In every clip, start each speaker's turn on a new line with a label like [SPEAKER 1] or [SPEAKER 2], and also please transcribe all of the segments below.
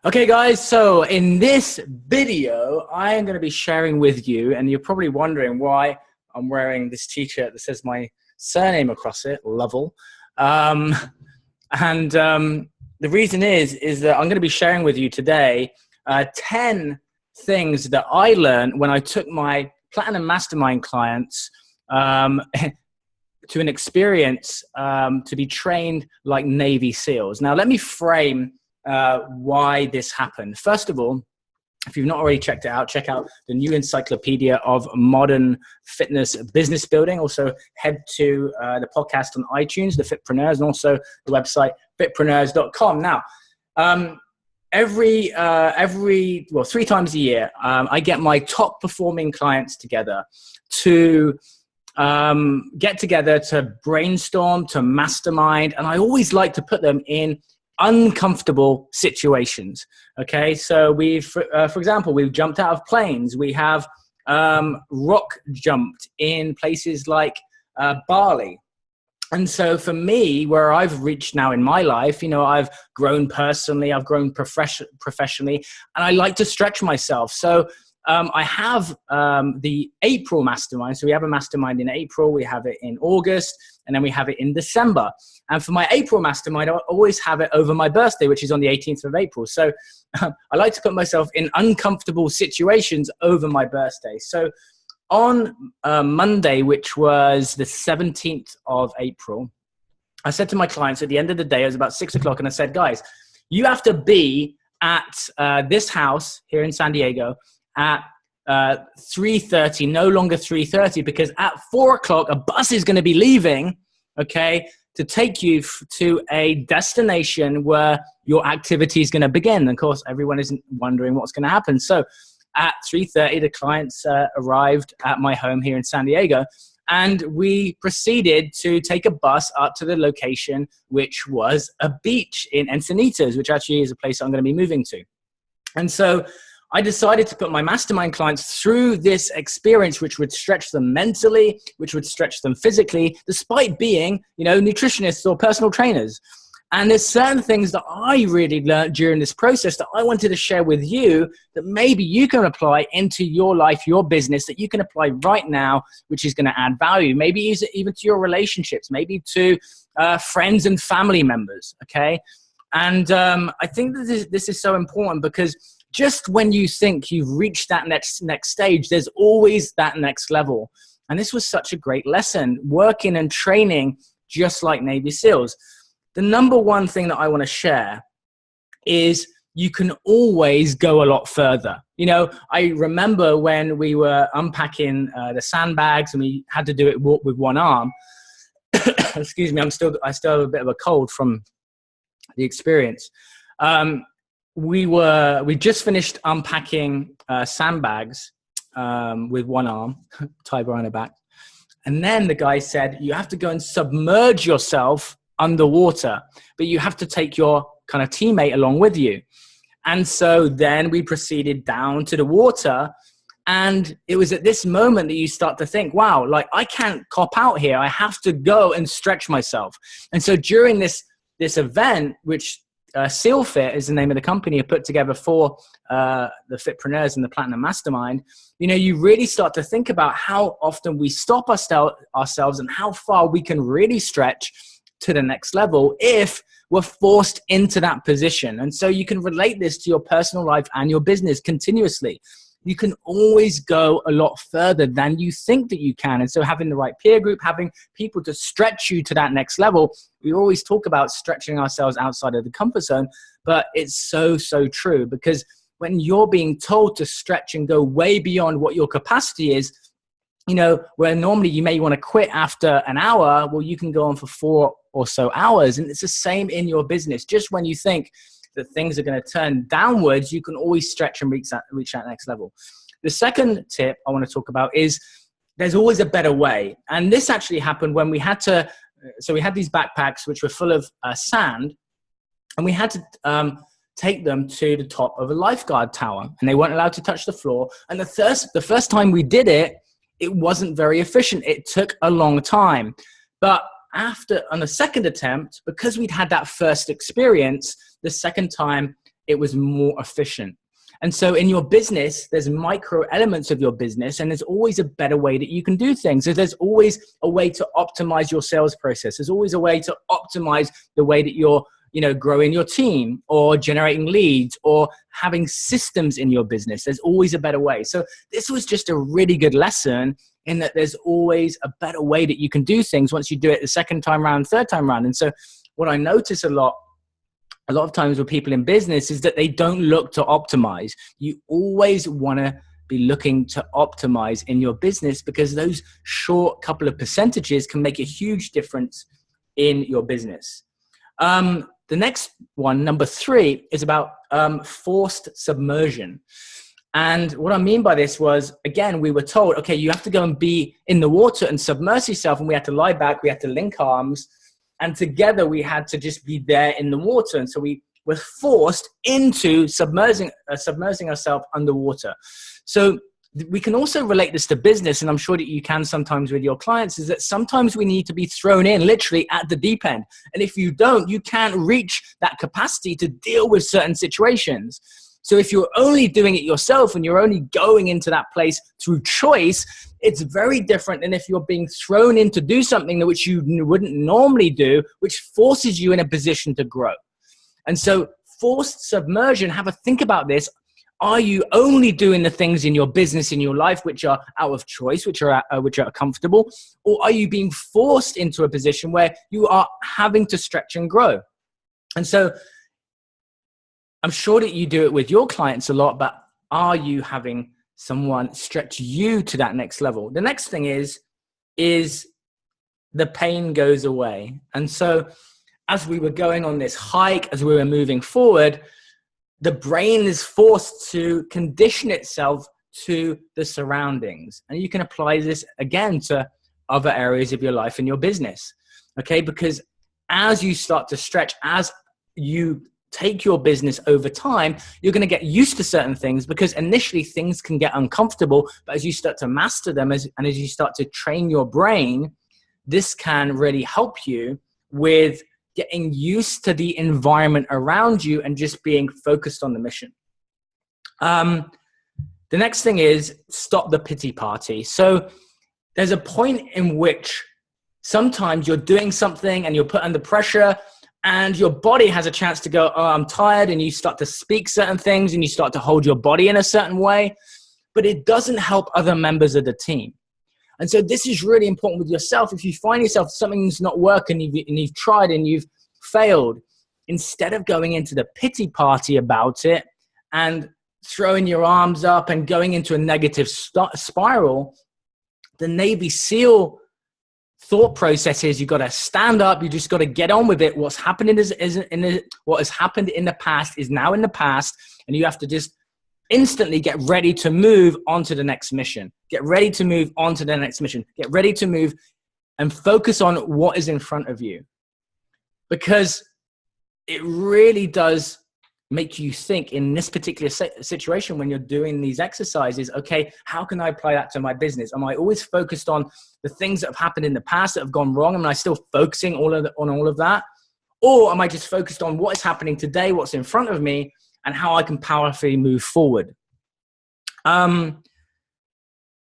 [SPEAKER 1] Okay guys, so in this video, I am going to be sharing with you, and you're probably wondering why I'm wearing this t-shirt that says my surname across it, Lovell. The reason is that I'm going to be sharing with you today 10 things that I learned when I took my Platinum Mastermind clients to an experience to be trained like Navy SEALs. Now, let me frame why this happened. First of all, if you've not already checked it out, check out the new encyclopedia of modern fitness business building. Also head to the podcast on iTunes, The Fitpreneurs, and also the website fitpreneurs.com. Now, three times a year, I get my top performing clients together to get together to brainstorm, to mastermind, and I always like to put them in uncomfortable situations. Okay, so for example, we've jumped out of planes. We have rock jumped in places like Bali. And so for me, where I've reached now in my life, I've grown personally, I've grown professionally, and I like to stretch myself. So I have the April mastermind. So we have a mastermind in April, we have it in August, and then we have it in December. And for my April mastermind, I always have it over my birthday, which is on the 18th of April. So I like to put myself in uncomfortable situations over my birthday. So on Monday, which was the 17th of April, I said to my clients at the end of the day, it was about 6 o'clock, and I said, guys, you have to be at this house here in San Diego at 3:30, no longer 3:30, because at 4 o'clock, a bus is going to be leaving, okay, to take you to a destination where your activity is going to begin. And of course, everyone is wondering what's going to happen. So at 3:30, the clients arrived at my home here in San Diego, and we proceeded to take a bus up to the location, which was a beach in Encinitas, which actually is a place I'm going to be moving to. And so I decided to put my mastermind clients through this experience, which would stretch them mentally, which would stretch them physically, despite being, nutritionists or personal trainers. And there's certain things that I really learned during this process that I wanted to share with you that maybe you can apply into your life, your business, that you can apply right now, which is going to add value. Maybe use it even to your relationships, maybe to friends and family members, okay? And I think that this is so important, because just when you think you've reached that next stage, there's always that next level. And this was such a great lesson, working and training just like Navy SEALs. The number one thing that I want to share is you can always go a lot further. I remember when we were unpacking the sandbags and we had to do it with one arm. Excuse me, I still have a bit of a cold from the experience. We just finished unpacking sandbags with one arm, tied behind the back. And then the guy said, you have to go and submerge yourself underwater, but you have to take your kind of teammate along with you. And so then we proceeded down to the water. And it was at this moment that you start to think, wow, like I can't cop out here. I have to go and stretch myself. And so during this event, which SEAL Fit is the name of the company I put together for the Fitpreneurs and the Platinum Mastermind, you really start to think about how often we stop ourselves and how far we can really stretch to the next level if we're forced into that position. And so you can relate this to your personal life and your business continuously. You can always go a lot further than you think that you can. And so having the right peer group, having people to stretch you to that next level, we always talk about stretching ourselves outside of the comfort zone, but it's so, so true, because when you're being told to stretch and go way beyond what your capacity is, where normally you may want to quit after an hour, well, you can go on for 4 or so hours. And it's the same in your business. Just when you think that things are going to turn downwards, you can always stretch and reach that next level. The second tip I want to talk about is there's always a better way. And this actually happened when we had these backpacks which were full of sand, and we had to take them to the top of a lifeguard tower, and they weren't allowed to touch the floor. And the first time we did it, it wasn't very efficient. It took a long time. But on the second attempt, because we'd had that first experience, the second time it was more efficient. And so in your business, there's micro elements of your business, and there's always a better way that you can do things. So there's always a way to optimize your sales process. There's always a way to optimize the way that you're, growing your team or generating leads or having systems in your business. There's always a better way. So this was just a really good lesson in that there's always a better way that you can do things once you do it the second time round, third time round. And so what I notice a lot of times with people in business is that they don't look to optimize. You always want to be looking to optimize in your business, because those short couple of percentages can make a huge difference in your business. The next one, number 3, is about forced submersion. And what I mean by this was, again, we were told, okay, you have to go and be in the water and submerge yourself. And we had to lie back, we had to link arms. And together we had to just be there in the water. And so we were forced into submersing ourselves underwater. So we can also relate this to business, and I'm sure that you can sometimes with your clients, is that sometimes we need to be thrown in literally at the deep end. And if you don't, you can't reach that capacity to deal with certain situations. So if you're only doing it yourself and you're only going into that place through choice, it's very different than if you're being thrown in to do something that which you wouldn't normally do, which forces you in a position to grow. And so forced submersion, have a think about this. Are you only doing the things in your business, in your life, which are out of choice, which are comfortable? Or are you being forced into a position where you are having to stretch and grow? And so I'm sure that you do it with your clients a lot, but are you having someone stretch you to that next level? The next thing is the pain goes away. And so as we were going on this hike, as we were moving forward, the brain is forced to condition itself to the surroundings. And you can apply this again to other areas of your life and your business. Okay, because as you start to stretch, as you take your business over time, you're going to get used to certain things, because initially things can get uncomfortable, but as you start to master them, as you start to train your brain, this can really help you with getting used to the environment around you and just being focused on the mission. The next thing is stop the pity party. So there's a point in which sometimes you're doing something and you're put under pressure, and your body has a chance to go, oh, I'm tired. And you start to speak certain things and you start to hold your body in a certain way, but it doesn't help other members of the team. And so this is really important with yourself. If you find yourself something's not working and you've tried and you've failed, instead of going into the pity party about it and throwing your arms up and going into a negative spiral, the Navy SEAL thought process is, you got to stand up. You just got to get on with it. What's happening what has happened in the past is now in the past, and you have to just instantly get ready to move on to the next mission. Get ready to move on to the next mission. Get ready to move and focus on what is in front of you, because it really does make you think in this particular situation when you're doing these exercises. Okay, how can I apply that to my business? Am I always focused on the things that have happened in the past that have gone wrong? Am I still focusing on all of that? Or am I just focused on what is happening today, what's in front of me, and how I can powerfully move forward? The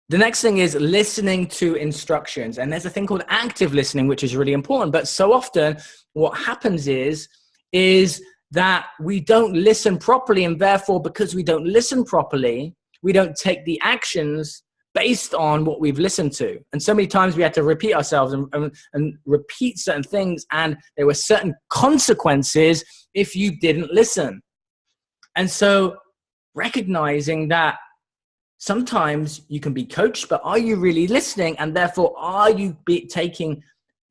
[SPEAKER 1] next thing is listening to instructions. And there's a thing called active listening, which is really important. But so often what happens is that we don't listen properly. And therefore, because we don't listen properly, we don't take the actions based on what we've listened to. And so many times we had to repeat ourselves and repeat certain things. And there were certain consequences if you didn't listen. And so recognizing that sometimes you can be coached, but are you really listening? And therefore, are you taking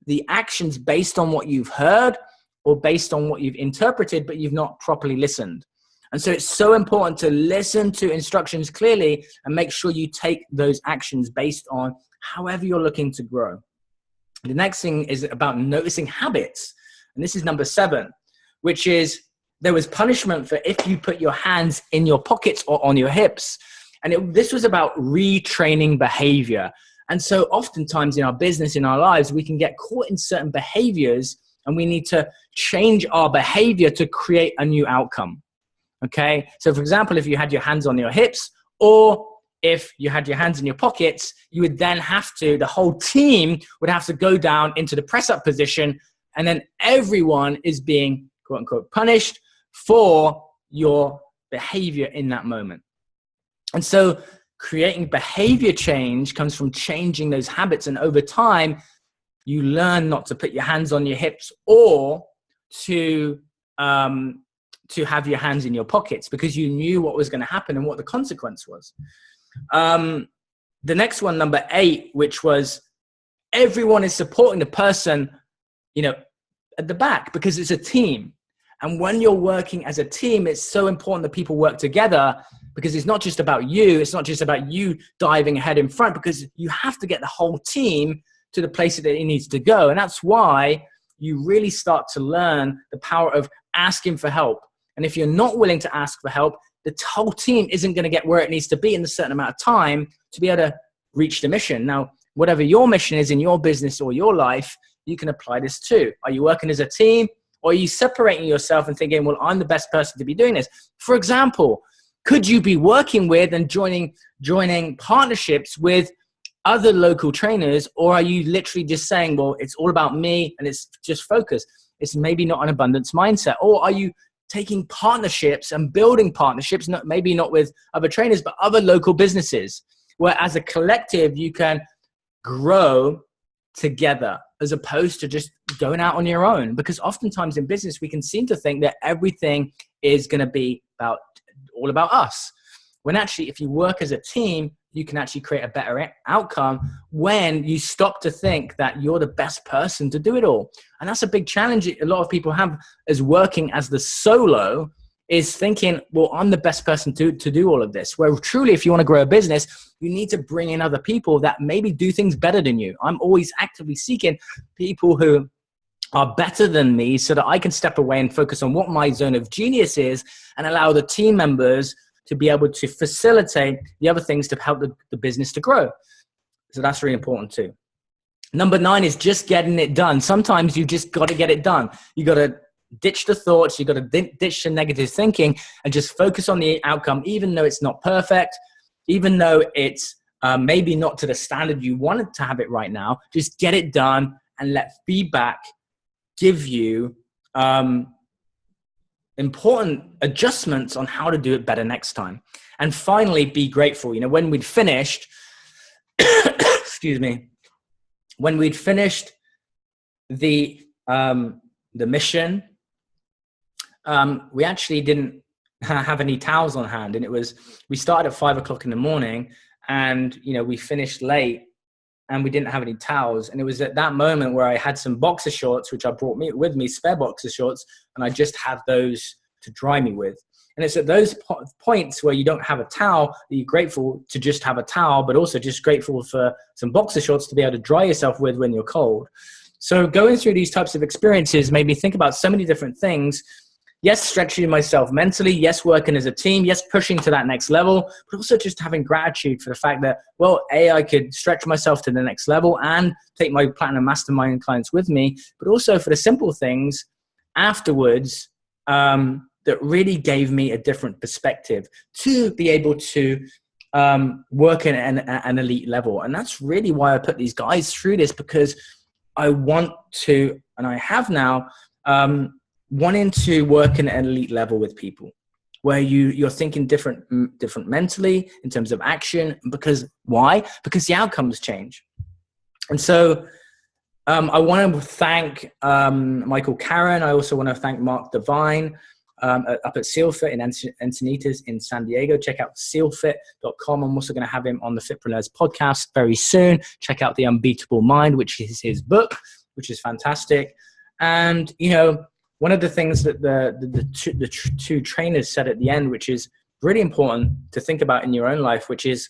[SPEAKER 1] the actions based on what you've heard or based on what you've interpreted, but you've not properly listened? And so it's so important to listen to instructions clearly and make sure you take those actions based on however you're looking to grow. The next thing is about noticing habits. And this is number 7, which is there was punishment for if you put your hands in your pockets or on your hips. And this was about retraining behavior. And so oftentimes in our business, in our lives, we can get caught in certain behaviors and we need to change our behavior to create a new outcome. Okay. So for example, if you had your hands on your hips, or if you had your hands in your pockets, you would then have to, the whole team would have to go down into the press up position. And then everyone is being, quote unquote, punished for your behavior in that moment. And so creating behavior change comes from changing those habits. And over time, you learn not to put your hands on your hips, or to have your hands in your pockets, because you knew what was going to happen and what the consequence was. The next one, number 8, which was everyone is supporting the person, at the back, because it's a team. And when you're working as a team, it's so important that people work together, because it's not just about you. It's not just about you diving ahead in front, because you have to get the whole team to the place that it needs to go. And that's why you really start to learn the power of asking for help. And if you're not willing to ask for help, the whole team isn't going to get where it needs to be in a certain amount of time to be able to reach the mission. Now, whatever your mission is in your business or your life, you can apply this too. Are you working as a team, or are you separating yourself and thinking, well, I'm the best person to be doing this? For example, could you be working with and joining partnerships with other local trainers, or are you literally just saying, well, it's all about me and it's just focus? It's maybe not an abundance mindset. Or are you taking partnerships and building partnerships, maybe not with other trainers, but other local businesses, where as a collective, you can grow together as opposed to just going out on your own? Because oftentimes in business, we can seem to think that everything is going to be all about us. When actually, if you work as a team, you can actually create a better outcome when you stop to think that you're the best person to do it all. And that's a big challenge a lot of people have as working as the solo, is thinking, well, I'm the best person to do all of this. Where truly, if you want to grow a business, you need to bring in other people that maybe do things better than you. I'm always actively seeking people who are better than me, so that I can step away and focus on what my zone of genius is, and allow the team members to be able to facilitate the other things to help the business to grow. So that's really important too. Number 9 is just getting it done. Sometimes you just got to get it done. You got to ditch the thoughts. You got to ditch the negative thinking and just focus on the outcome, even though it's not perfect, even though it's maybe not to the standard you wanted to have it right now. Just get it done and let feedback give you important adjustments on how to do it better next time. And finally, be grateful. When we'd finished, excuse me, when we'd finished the mission, we actually didn't have any towels on hand. And we started at 5 o'clock in the morning, and, we finished late, and we didn't have any towels. And it was at that moment where I had some boxer shorts, which I brought with me, spare boxer shorts, and I just had those to dry me with. And it's at those points where you don't have a towel that you're grateful to just have a towel, but also just grateful for some boxer shorts to be able to dry yourself with when you're cold. So going through these types of experiences made me think about so many different things. Yes, stretching myself mentally. Yes, working as a team. Yes, pushing to that next level, but also just having gratitude for the fact that, well, I could stretch myself to the next level and take my Platinum Mastermind clients with me, but also for the simple things afterwards that really gave me a different perspective to be able to work at an elite level. And that's really why I put these guys through this, because I want to, and I have now, wanting to work at an elite level with people where you're thinking different mentally in terms of action. Because why? Because the outcomes change. And so I want to thank Michael Karen. I also want to thank Mark Devine up at SealFit in Encinitas in San Diego. Check out sealfit.com. I'm also going to have him on the Fitpreneurs podcast very soon. Check out The Unbeatable Mind, which is his book, which is fantastic. And, one of the things that the two trainers said at the end, which is really important to think about in your own life, which is,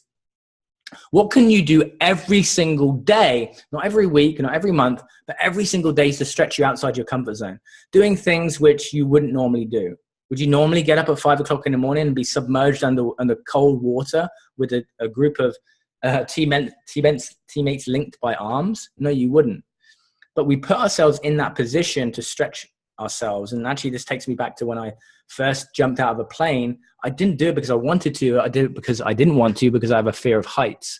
[SPEAKER 1] what can you do every single day, not every week, not every month, but every single day to stretch you outside your comfort zone, doing things which you wouldn't normally do? Would you normally get up at 5 o'clock in the morning and be submerged under cold water with a group of teammates linked by arms? No, you wouldn't. But we put ourselves in that position to stretch ourselves. And actually, this takes me back to when I first jumped out of a plane. I didn't do it because I wanted to. I did it because I didn't want to, because I have a fear of heights.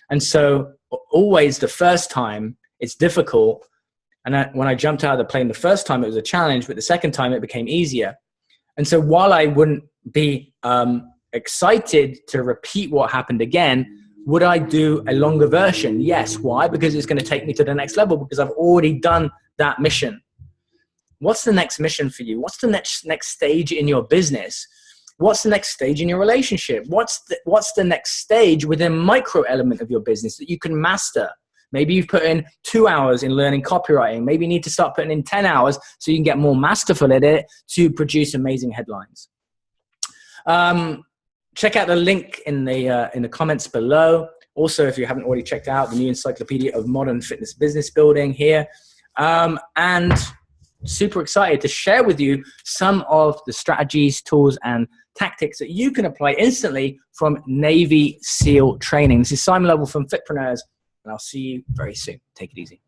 [SPEAKER 1] And so always the first time it's difficult. And when I jumped out of the plane the first time, it was a challenge, but the second time it became easier. And so while I wouldn't be excited to repeat what happened again, would I do a longer version? Yes. Why? Because it's going to take me to the next level, because I've already done that mission. What's the next mission for you? What's the next stage in your business? What's the next stage in your relationship? What's the next stage within micro element of your business that you can master? Maybe you've put in 2 hours in learning copywriting. Maybe you need to start putting in 10 hours so you can get more masterful at it to produce amazing headlines. Check out the link in the comments below. Also, if you haven't already checked out the new Encyclopedia of Modern Fitness Business Building here. And super excited to share with you some of the strategies, tools, and tactics that you can apply instantly from Navy SEAL training. This is Simon Lovell from Fitpreneurs, and I'll see you very soon. Take it easy.